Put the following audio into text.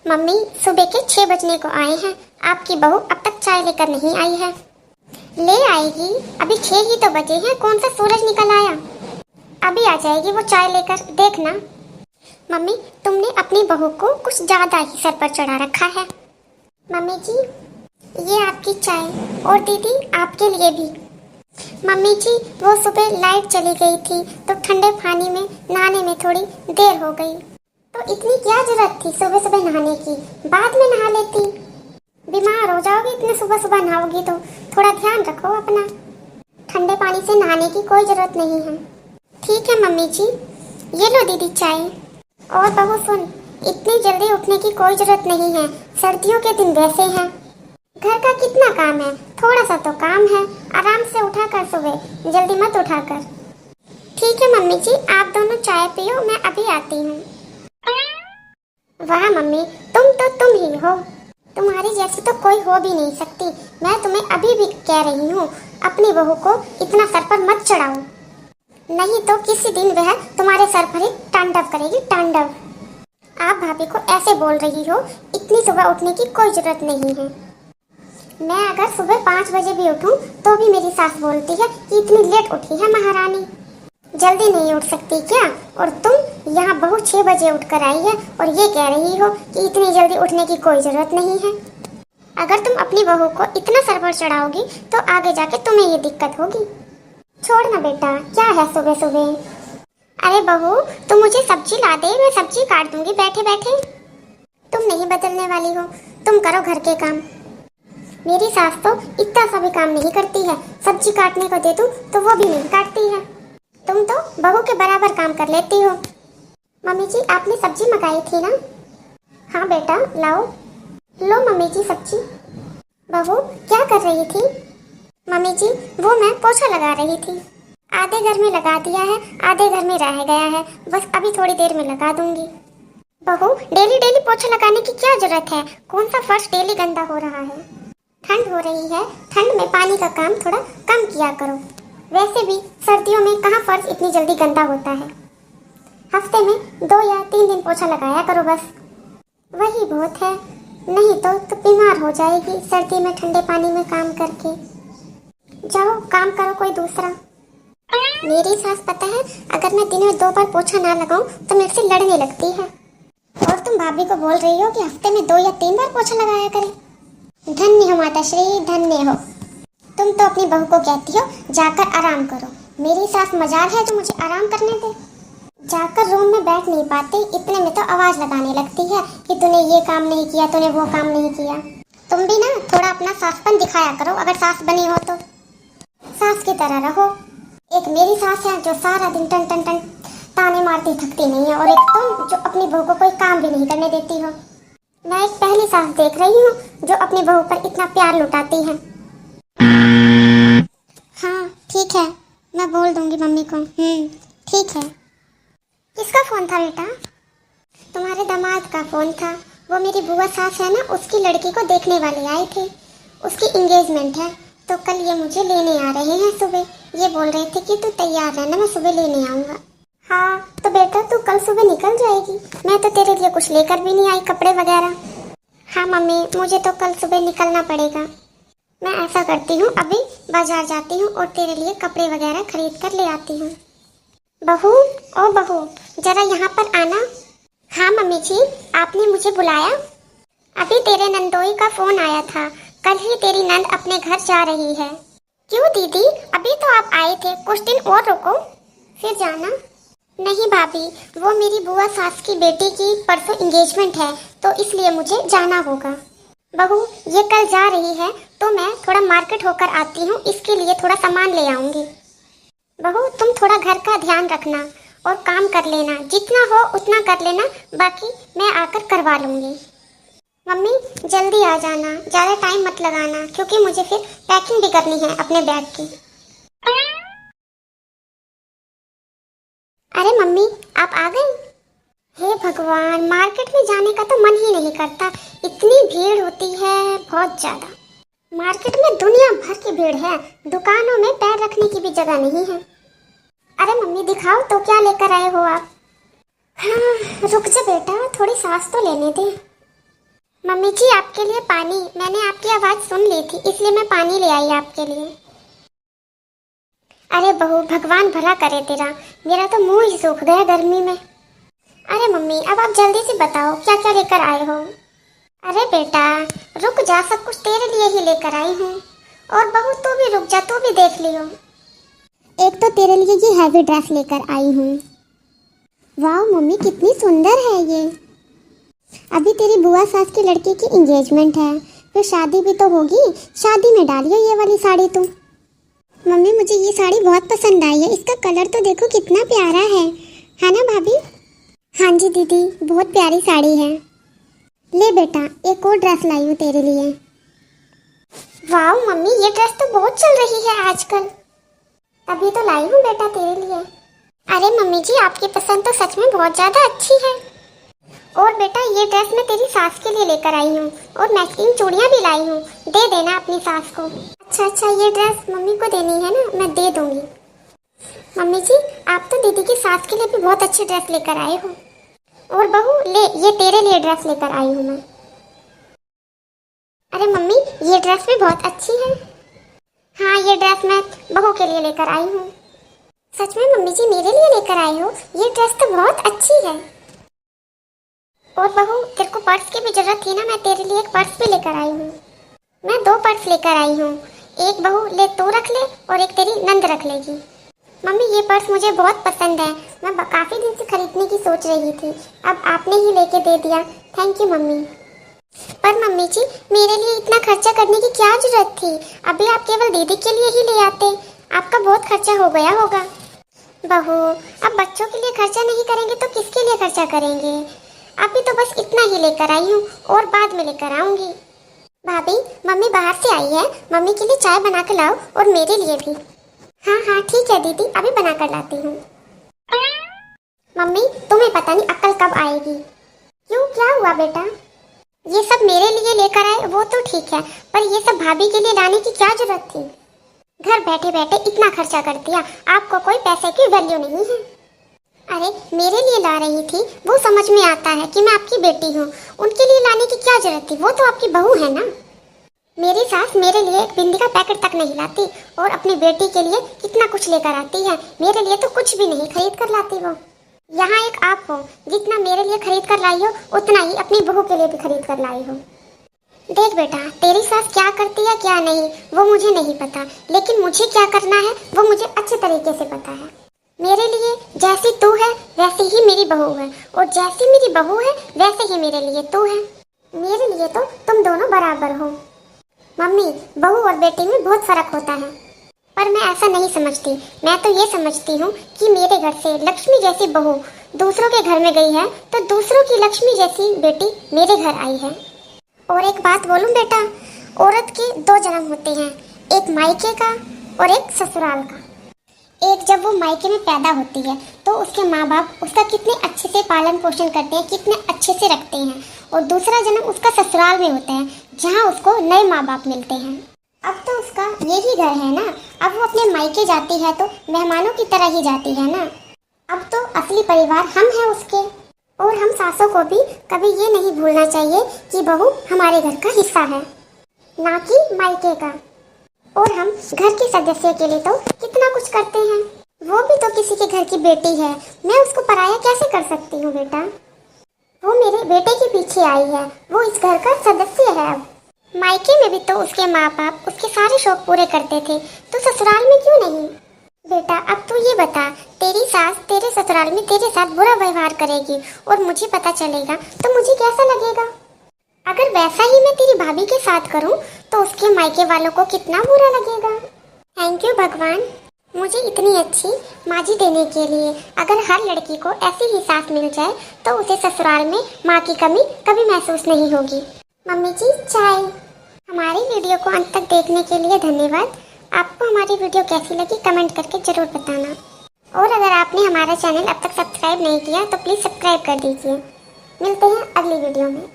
Mummy सुबह के 6 बजने को आए हैं। आपकी बहू अब तक चाय लेकर नहीं आई है। ले आएगी, अभी 6 ही तो बजे हैं। कौन सा सूरज निकल आया, अभी आ जाएगी वो चाय लेकर, देखना। मम्मी तुमने अपनी बहू को कुछ ज्यादा ही सर पर चढ़ा रखा है। मम्मी जी ये आपकी चाय, और दीदी आपके लिए भी। मम्मी जी वो सुबह लाइट चली गई थी तो ठंडे पानी में नहाने में थोड़ी देर हो गई, तो इतनी क्या जरूरत थी सुबह सुबह नहाने की, बाद में नहा लेती। बीमार हो जाओगी इतने सुबह सुबह नहाओगी तो, थोड़ा ध्यान रखो अपना। ठंडे पानी से नहाने की कोई जरूरत नहीं है। ठीक है मम्मी जी, ये लो दीदी चाय। और बहू सुन, इतनी जल्दी उठने की कोई जरूरत नहीं है, सर्दियों के दिन वैसे हैं। घर का कितना काम है, थोड़ा सा तो काम है, आराम से उठा कर सुबह, जल्दी मत उठा कर। ठीक है मम्मी जी, आप दोनों चाय पियो, मैं अभी आती हूँ। वाह मम्मी तुम ही हो, तुम्हारी जैसी तो कोई हो भी नहीं सकती। मैं तुम्हें अभी भी कह रही हूँ, अपनी बहू को इतना सर पर मत चढ़ाओ, नहीं तो किसी दिन वह तुम्हारे सर पर ही तांडव करेगी, तांडव। आप भाभी को ऐसे बोल रही हो, इतनी सुबह उठने की कोई जरूरत नहीं है। मैं अगर सुबह 5 बजे भी उठूं तो भी मेरी सास बोलती है कि इतनी लेट उठी है महारानी, जल्दी नहीं उठ सकती क्या। और तुम यहाँ बहू 6 बजे उठकर आई है और ये कह रही हो कि इतनी जल्दी उठने की कोई जरूरत नहीं है। अगर तुम अपनी बहू को इतना सर पर चढ़ाओगी तो आगे जाके तुम्हें ये दिक्कत होगी। छोड़ ना बेटा, क्या है सुबह सुबह। अरे बहू तुम मुझे सब्जी ला दे, मैं सब्जी काट दूंगी बैठे बैठे। तुम नहीं बदलने वाली हो, तुम करो घर के काम। मेरी सास तो इतना सा भी काम नहीं करती है, सब्जी काटने को दे दूं तो वो भी नहीं काटती है। तुम तो बहू के बराबर काम कर लेती हो। मम्मी जी आपने सब्जी मंगाई थी ना। हाँ बेटा लाओ। लो मम्मी जी सब्जी। बहू क्या कर रही थी। मम्मी जी वो मैं पोछा लगा रही थी, आधे घर में लगा दिया है, आधे घर में रह गया है, बस अभी थोड़ी देर में लगा दूंगी। बहू डेली डेली पोछा लगाने की क्या जरूरत है, कौन सा फर्श डेली गंदा हो रहा है। ठंड हो रही है, ठंड में पानी का काम थोड़ा कम किया करो। वैसे भी सर्दियों में कहाँ फर्श इतनी जल्दी गंदा होता है। हफ्ते में 2 या 3 दिन पोछा लगाया करो बस, वही बहुत है। नहीं तो बीमार हो जाएगी सर्दी में ठंडे पानी में काम करके। जाओ काम करो कोई दूसरा। मेरी सास पता है, अगर मैं दिन में 2 बार पोछा ना लगाऊं तो मेरे से लड़ने लगती है। और तुम भाभी को बोल रही हो कि हफ्ते में 2 या 3 बार पोछा लगाया करे। धन्य हो माता श्री, धन्य हो। तुम तो अपनी बहू को कहती हो जाकर आराम करो, मेरी सास मजाल है जो मुझे आराम करने दे। जाकर रूम में बैठ नहीं पाती, इतने में तो आवाज लगाने लगती है कि तूने ये काम नहीं किया, तूने वो काम नहीं किया। तुम भी ना थोड़ा अपना सासपन दिखाया करो, अगर सास बनी हो तो सास की तरह रहो। एक मेरी सास है जो सारा दिन टन टन टन ताने मारती थकती नहीं है, और एक तुम जो अपनी बहू को कोई काम भी नहीं करने देती हो। मैं एक पहली सास देख रही हूँ जो अपनी बहू पर इतना प्यार लुटाती है। हाँ ठीक है, मैं बोल दूंगी मम्मी को। ठीक है। किसका फोन था बेटा। तुम्हारे दामाद का फोन था, वो मेरी बुआ सास है ना, उसकी लड़की को देखने वाले आए थे, उसकी एंगेजमेंट है, तो कल ये मुझे लेने आ रहे हैं सुबह। ये बोल रहे थे कि तू तैयार रहना, मैं सुबह लेने आऊँगा। हाँ तो बेटा तू कल सुबह निकल जाएगी, मैं तो तेरे लिए कुछ लेकर भी नहीं आई, कपड़े वगैरह। हाँ मम्मी मुझे तो कल सुबह निकलना पड़ेगा। मैं ऐसा करती हूँ, अभी बाजार जाती हूँ और तेरे लिए कपड़े वगैरह खरीद कर ले आती हूँ। बहू ओ बहू जरा यहाँ पर आना। हाँ मम्मी जी आपने मुझे बुलाया। अभी तेरे नंदोई का फोन आया था, कल ही तेरी नंद अपने घर जा रही है। क्यों दीदी, अभी तो आप आए थे, कुछ दिन और रुको फिर जाना। नहीं भाभी, वो मेरी बुआ सास की बेटी की परसों एंगेजमेंट है, तो इसलिए मुझे जाना होगा। बहू ये कल जा रही है तो मैं थोड़ा मार्केट होकर आती हूँ, इसके लिए थोड़ा सामान ले आऊंगी। बहू तुम थोड़ा घर का ध्यान रखना और काम कर लेना, जितना हो उतना कर लेना, बाकी मैं आकर करवा लूंगी। मम्मी जल्दी आ जाना, ज़्यादा टाइम मत लगाना, क्योंकि मुझे फिर पैकिंग भी करनी है अपने बैग की। अरे मम्मी आप आ गई। हे भगवान, मार्केट में जाने का तो मन ही नहीं करता, इतनी भीड़ होती है बहुत ज्यादा। मार्केट में दुनिया भर की भीड़ है, दुकानों में पैर रखने की भी जगह नहीं है। अरे मम्मी दिखाओ तो क्या लेकर आए हो आप। हाँ रुक जा बेटा, थोड़ी सांस तो लेने दे। मम्मी जी आपके लिए पानी, मैंने आपकी आवाज सुन ली थी इसलिए मैं पानी ले आई आपके लिए। अरे बहू भगवान भला करे तेरा, मेरा तो मुंह ही सूख गया गर्मी में। अरे मम्मी अब आप जल्दी से बताओ क्या क्या लेकर आए हो। अरे बेटा रुक जा, सब कुछ तेरे लिए ही लेकर आई हूँ। और बहू तू भी रुक जा, तू भी देख लियो। एक तो तेरे लिए ये हैवी ड्रेस लेकर आई हूँ। वाह मम्मी कितनी सुंदर है ये। अभी तेरी बुआ सास की लड़की की एंगेजमेंट है, फिर शादी भी तो होगी, शादी में डालियो ये वाली साड़ी तुम। मम्मी मुझे ये साड़ी बहुत पसंद आई है, इसका कलर तो देखो कितना प्यारा है ना भाभी? हाँ जी दीदी बहुत प्यारी साड़ी है। ले बेटा एक और ड्रेस लाई हूँ तेरे लिए। वाह मम्मी ये ड्रेस तो बहुत चल रही है आजकल। अभी तो लाई हूँ बेटा तेरे लिए। अरे मम्मी जी आपकी पसंद तो सच में बहुत ज़्यादा अच्छी है। और बेटा ये ड्रेस मैं तेरी सास के लिए लेकर आई हूँ और मैचिंग चूड़ियाँ भी लाई हूँ, दे देना अपनी सास को। अच्छा ये ड्रेस मम्मी को देनी है ना, मैं दे दूँगी। मम्मी जी आप तो दीदी की सास के लिए भी बहुत अच्छी ड्रेस लेकर आए हो। और बहू ले ये तेरे लिए ड्रेस लेकर आई हूँ मैं। अरे मम्मी ये ड्रेस भी बहुत अच्छी है। हाँ ये ड्रेस मैं बहू के लिए लेकर आई हूँ। सच में मम्मी जी मेरे लिए लेकर आई हो, ये ड्रेस तो बहुत अच्छी है। और बहू तेरे को पर्स की भी जरूरत थी ना, मैं तेरे लिए एक पर्स भी लेकर आई हूँ। मैं 2 पर्स लेकर आई हूँ, एक बहू ले तू रख ले और एक तेरी नंद रख लेगी। मम्मी ये पर्स मुझे बहुत पसंद है, मैं काफ़ी दिन से खरीदने की सोच रही थी, अब आपने ही लेके दे दिया, थैंक यू मम्मी। पर मम्मी जी मेरे लिए इतना खर्चा करने की क्या जरूरत थी, अभी आप केवल दीदी के लिए ही ले आते, आपका बहुत खर्चा हो गया होगा। बहू अब बच्चों के लिए खर्चा नहीं करेंगे तो किसके लिए खर्चा करेंगे? अभी तो बस इतना ही लेकर आई हूँ और बाद में लेकर आऊँगी। भाभी मम्मी बाहर से आई है, मम्मी के लिए चाय बना कर लाओ और मेरे लिए भी। हाँ ठीक है दीदी अभी बना कर लाती हूँ। मम्मी तुम्हें पता नहीं अक्ल कब आएगी। क्यों क्या हुआ बेटा? ये सब मेरे लिए लेकर आए वो तो ठीक है, पर ये सब भाभी के लिए लाने की क्या जरूरत थी? घर बैठे बैठे इतना खर्चा कर दिया, आपको कोई पैसे की वैल्यू नहीं है। अरे मेरे लिए ला रही थी, वो समझ में आता है कि मैं आपकी बेटी हूँ, उनके लिए लाने की क्या जरूरत थी, वो तो आपकी बहू है ना। मेरी सास मेरे लिए एक बिंदी का पैकेट तक नहीं लाती और अपनी बेटी के लिए कितना कुछ लेकर आती है, मेरे लिए तो कुछ भी नहीं खरीद कर लाती वो। यहाँ एक आप हो, जितना मेरे लिए खरीद कर लाई हो उतना ही अपनी बहू के लिए भी खरीद कर लाई हो। देख बेटा तेरी सास क्या करती है क्या नहीं वो मुझे नहीं पता, लेकिन मुझे क्या करना है वो मुझे अच्छे तरीके से पता है। मेरे लिए जैसी तू है वैसी ही मेरी बहू है, और जैसी मेरी बहू है वैसे ही मेरे लिए तू है। मेरे लिए तो तुम दोनों बराबर हो। मम्मी बहू और बेटी में बहुत फर्क होता है, पर मैं ऐसा नहीं समझती। मैं तो ये समझती हूँ कि मेरे घर से लक्ष्मी जैसी बहू दूसरों के घर में गई है तो दूसरों की लक्ष्मी जैसी बेटी मेरे घर आई है। और एक बात बोलूँ बेटा, औरत के 2 जन्म होते हैं, एक मायके का और एक ससुराल का। एक जब वो मायके में पैदा होती है तो उसके माँ बाप उसका कितने अच्छे से पालन पोषण करते हैं, कितने अच्छे से रखते हैं, और दूसरा जन्म उसका ससुराल में होता है जहाँ उसको नए माँ बाप मिलते हैं। अब तो उसका यही घर है ना, अब वो अपने मायके जाती है तो मेहमानों की तरह ही जाती है ना। अब तो असली परिवार हम हैं उसके, और हम सासों को भी कभी ये नहीं भूलना चाहिए कि बहू हमारे घर का हिस्सा है, ना कि मायके का। और हम घर के सदस्य के लिए तो कितना कुछ करते हैं, वो भी तो किसी के घर की बेटी है, मैं उसको पराया कैसे कर सकती हूँ बेटा? वो मेरे बेटे के पीछे आई है, वो इस घर का सदस्य है। अब मायके में भी तो उसके माँ बाप उसके सारे शौक पूरे करते थे, तो ससुराल में क्यों नहीं? बेटा अब तू ये बता, तेरी सास तेरे ससुराल में तेरे साथ बुरा व्यवहार करेगी और मुझे पता चलेगा तो मुझे कैसा लगेगा? अगर वैसा ही मैं तेरी भाभी के साथ करूं तो उसके मायके वालों को कितना बुरा लगेगा। थैंक यू भगवान मुझे इतनी अच्छी माँ जी देने के लिए। अगर हर लड़की को ऐसी ही सास मिल जाए तो उसे ससुराल में माँ की कमी कभी महसूस नहीं होगी। मम्मी जी चाय। हमारी वीडियो को अंत तक देखने के लिए धन्यवाद। आपको हमारी वीडियो कैसी लगी कमेंट करके जरूर बताना, और अगर आपने हमारा चैनल अब तक सब्सक्राइब नहीं किया तो प्लीज़ सब्सक्राइब कर दीजिए। मिलते हैं अगली वीडियो में।